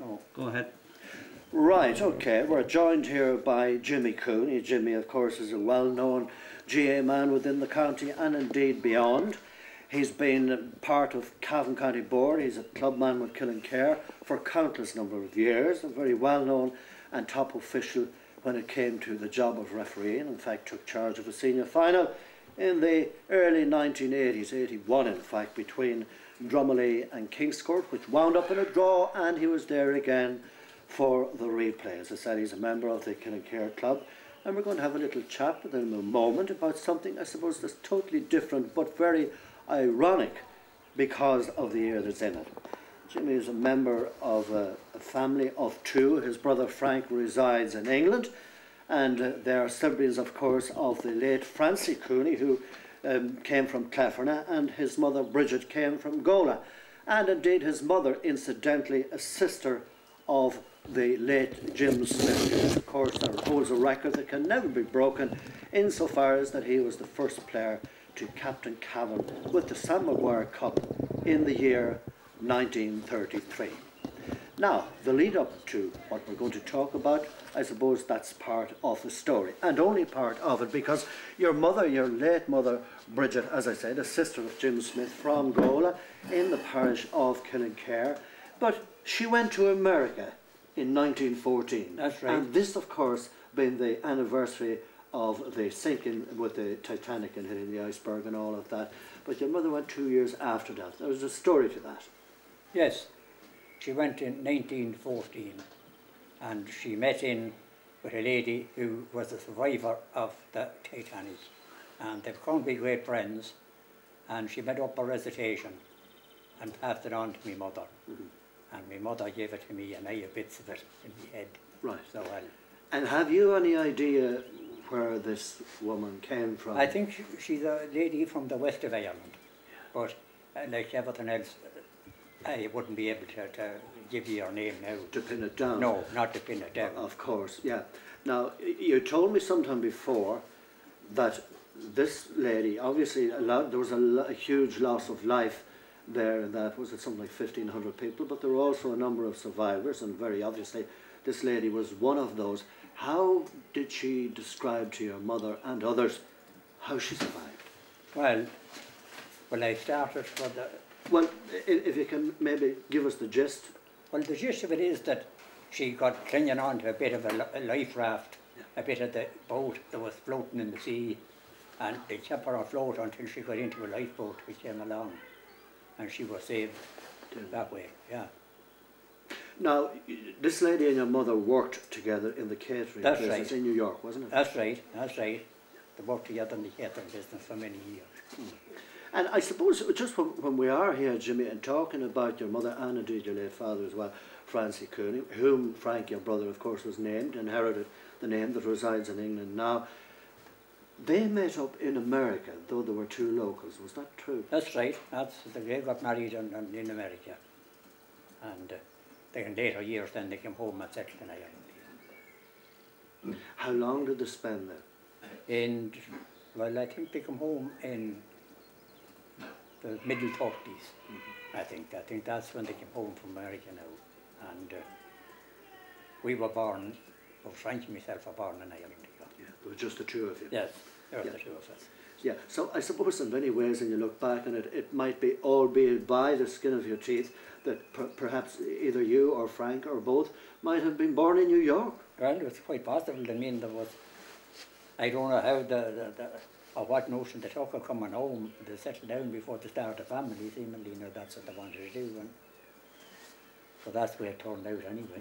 No. Go ahead. Right, okay. We're joined here by Jimmy Cooney. Jimmy, of course, is a well-known GAA man within the county and indeed beyond. He's been part of Cavan County Board. He's a clubman with Killincare for a countless number of years. A very well-known and top official when it came to the job of refereeing. In fact, took charge of a senior final in the early 1980s, 81 in fact, between Drummully and Kingscourt, which wound up in a draw, and he was there again for the replay. As I said, he's a member of the Killincare Club, and we're going to have a little chat with him in a moment about something I suppose that's totally different but very ironic because of the year that's in it. Jimmy is a member of a family of two. His brother Frank resides in England, and they are siblings, of course, of the late Francie Cooney, who came from Clefferna, and his mother Bridget came from Gola. And indeed his mother, incidentally, a sister of the late Jim Smith, who of course holds a record that can never be broken insofar as that he was the first player to captain Cavan with the Sam Maguire Cup in the year 1933. Now, the lead up to what we're going to talk about, I suppose that's part of the story, and only part of it, because your mother, your late mother, Bridget, as I said, a sister of Jim Smith from Gola in the parish of Killincare, but she went to America in 1914. That's right. And this, of course, being the anniversary of the sinking with the Titanic and hitting the iceberg and all of that. But your mother went 2 years after that. There was a story to that. Yes. She went in 1914, and she met in with a lady who was a survivor of the Titanic, and they've come to be great friends, and she made up a recitation and passed it on to my mother. And my mother gave it to me, and I have bits of it in my head. Right. So and have you any idea where this woman came from? I think she's a lady from the west of Ireland, but like everything else, I wouldn't be able to give you her name now. To pin it down? No, not to pin it down. Of course, yeah. Now, you told me sometime before that this lady, obviously there was a huge loss of life there, and that was it something like 1,500 people, but there were also a number of survivors, and very obviously this lady was one of those. How did she describe to your mother and others how she survived? Well, I started for the... Well, if you can maybe give us the gist. Well, the gist of it is that she got clinging on to a bit of a life raft, a bit of the boat that was floating in the sea, and they kept her afloat until she got into a lifeboat which came along, and she was saved that way, yeah. Now, this lady and your mother worked together in the catering business in New York, wasn't it? That's right, that's right. They worked together in the catering business for many years. And I suppose just when we are here, Jimmy, and talking about your mother and indeed your late father as well, Francie Cooney, whom Frank, your brother, of course, was named, inherited the name that resides in England now. They met up in America, though there were two locals. Was that true? That's right. They got married in America. And in later years then they came home and settled in Ireland. How long did they spend there? Well, I think they come home in the middle 30s, I think. I think that's when they came home from America now. And we were born, well, Frank and myself were born in Ireland. Yeah, there were just the two of you. Yes, there were the two of us. Yeah, so I suppose in many ways when you look back on it, it might be, albeit by the skin of your teeth, that perhaps either you or Frank or both might have been born in New York. Well, it was quite possible. I mean, there was, I don't know how or what notion they took of coming home. They settled down before they started a family, seemingly, you know, that's what they wanted to do. And so that's the way it turned out anyway.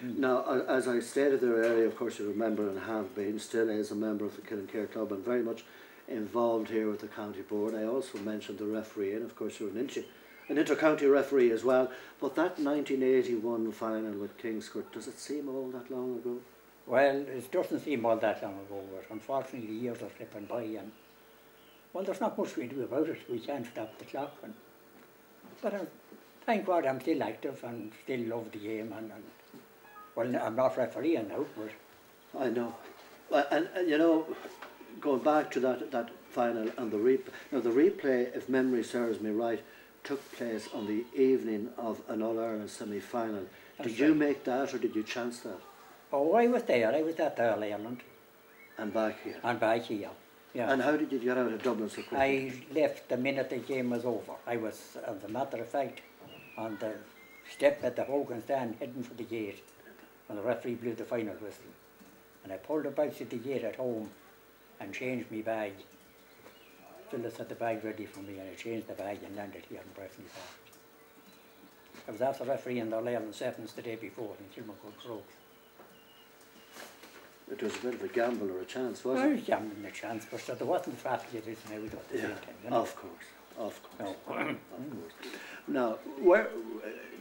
Now, as I stated there earlier, of course you remember and have been, still is a member of the Killincare Club and very much involved here with the county board. I also mentioned the referee, and of course you're an inter-county referee as well. But that 1981 final with Kingscourt, does it seem all that long ago? Well, it doesn't seem all that long ago, but unfortunately the years are slipping by, and well, there's not much we can do about it. We can't stop the clock. But thank God I'm still active and still love the game, and well, I'm not refereeing now, but... I know. And you know, going back to that final and the replay, now the replay, if memory serves me right, took place on the evening of an All-Ireland semi-final Did you make that or did you chance that? Oh, I was there. I was at Ireland. And back here? And back here, yeah. And how did you get out of Dublin so quickly? I left the minute the game was over. I was, as a matter of fact, on the step at the Hogan stand heading for the gate when the referee blew the final whistle. And I pulled up outside the gate at home and changed my bag. Phyllis had the bag ready for me and I changed the bag and landed here in Breffni Park. I was after refereeing the Ireland Sevens the day before in Kilmacud broke. It was a bit of a gamble or a chance, wasn't I it? was gambling a chance, but there wasn't traffic it is now at the same time. You know? Of course, of course. No. Of course. Now, where,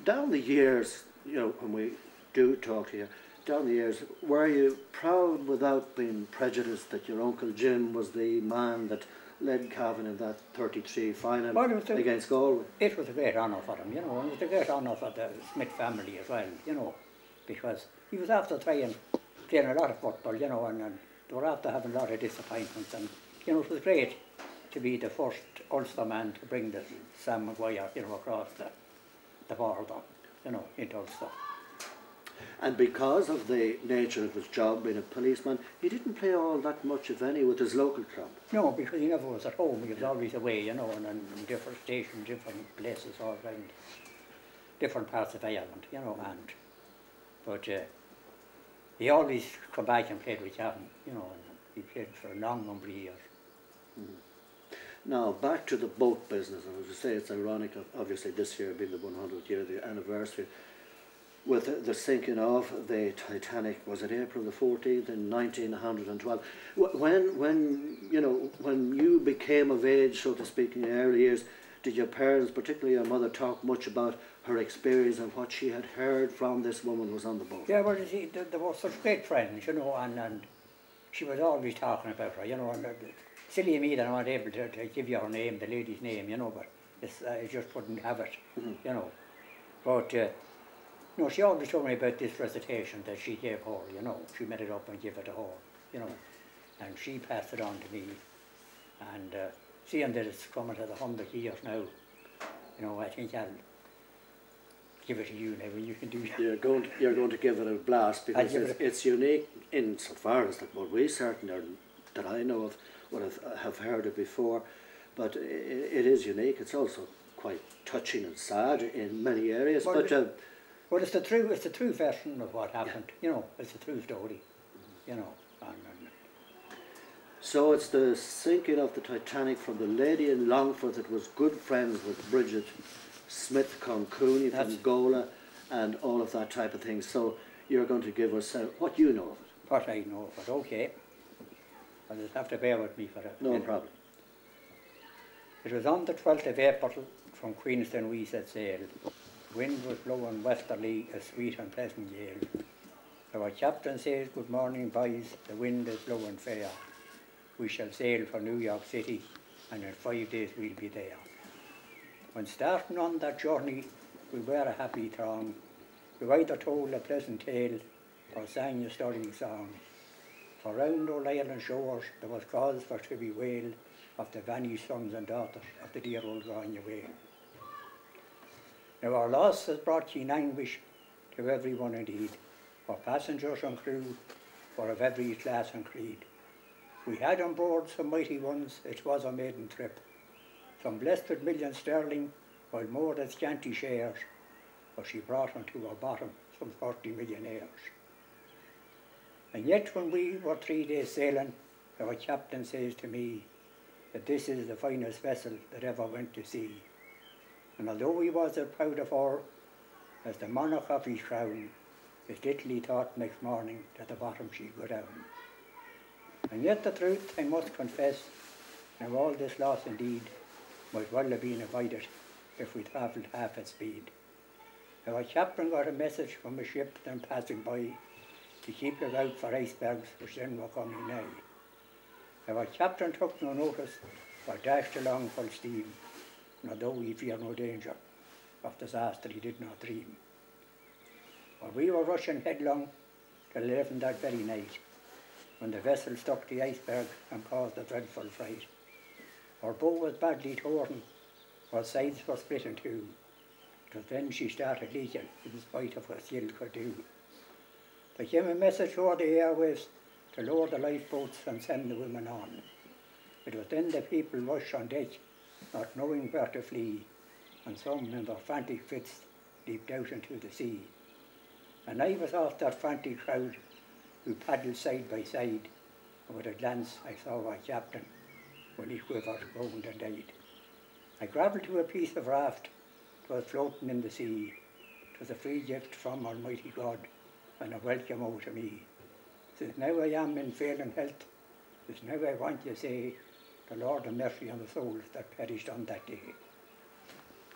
down the years, you know, when we do talk to you, down the years, were you proud without being prejudiced that your Uncle Jim was the man that led Cavan in that 33 final against Galway? It was a great honour for him, you know, and it was a great honour for the Smith family as well, you know, because he was after playing a lot of football, you know, and they were after having a lot of disappointments, and, you know, it was great to be the first Ulster man to bring the Sam Maguire, you know, across the border, you know, into Ulster. And because of the nature of his job, being a policeman, he didn't play all that much, if any, with his local club. No, because he never was at home. He was always away, you know, and in different stations, different places all around, different parts of Ireland, you know, but he always come back and played with Cavan, you know, and he played for a long number of years. Mm. Now, back to the boat business, and as you say, it's ironic, obviously this year being the 100th year, the anniversary, with the sinking of the Titanic. Was it April the 14th in 1912? When you became of age, so to speak, in your early years, did your parents, particularly your mother, talk much about her experience and what she had heard from this woman who was on the boat? Yeah, well, you see, they were such great friends, you know, and she was always talking about her, you know, and silly me that I'm not able to give you her name, the lady's name, you know, but I just wouldn't have it, you know. But no, she always told me about this recitation that she gave her, you know. She made it up and gave it to her, you know. And she passed it on to me. And seeing that it's coming to the 100 years now, you know, I think I'll give it to you now, and you can do it. You're going to give it a blast, because it's unique insofar as that what we certainly, that I know of, would have heard it before. But it is unique. It's also quite touching and sad in many areas. Well, it's the true version of what happened, you know, it's the true story, you know. So it's the sinking of the Titanic from the lady in Longford that was good friends with Bridget Smith Cooney from Gola and all of that type of thing. So you're going to give us what you know of it. What I know of it, okay. I'll just have to bear with me for it. No problem. It was on the 12th of April from Queenston we set sail. Wind was blowing westerly, a sweet and pleasant gale. Our captain says, "Good morning, boys, the wind is blowing fair. We shall sail for New York City, and in 5 days we'll be there." When starting on that journey, we were a happy throng, who either told a pleasant tale, or sang a stirring song. For round old Ireland shores there was cause for to bewail of the vanished sons and daughters of the dear old Grania Whale. Now our loss has brought keen anguish to every one indeed, for passengers and crew were of every class and creed. We had on board some mighty ones, it was a maiden trip, some blessed with millions sterling, while more than scanty shares, for she brought unto our bottom some 40 millionaires. And yet when we were 3 days sailing, our captain says to me that this is the finest vessel that ever went to sea. And although he was as proud of her as the monarch of his crown, it little he thought next morning that the bottom she'd go down. And yet the truth I must confess, now all this loss indeed might well have been avoided if we travelled half at speed. Our captain got a message from a ship then passing by to keep look out for icebergs which then were coming nigh. Our captain took no notice, but dashed along full steam, and although he feared no danger, of disaster he did not dream. For we were rushing headlong till 11 that very night, when the vessel struck the iceberg and caused a dreadful fright. Our bow was badly torn, our sides were split in two, But then she started leaking in spite of what Jill could do. There came a message over the airwaves to lower the lifeboats and send the women on. It was then the people rushed on deck, not knowing where to flee, and some in their frantic fits leaped out into the sea. And I was off that frantic crowd who paddled side by side, and with a glance I saw our captain when he quivered, groaned and died. I gravelled to a piece of raft, 'twas floating in the sea. 'Twas a free gift from Almighty God, and a welcome out to me. Since now I am in failing health, since now I want to say, the Lord have mercy on the souls that perished on that day.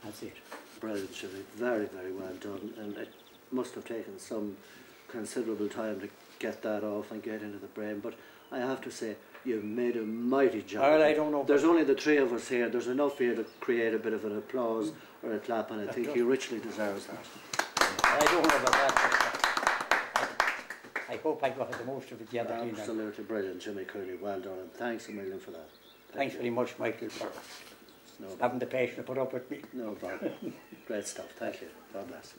That's it. Brilliant, Jimmy. Very, very well done. And it must have taken some considerable time to get that off and get into the brain. But I have to say, you've made a mighty job. Well, I don't know. There's only the three of us here. There's enough here to create a bit of an applause or a clap, and I think he richly deserves that. I don't know about that. I hope I got the most of it the other day. Absolutely brilliant, Jimmy Cooney. Well done, and thanks a million for that. Thanks very much, Michael, for having the patience to put up with me. No problem. Great stuff. Thank you. God bless.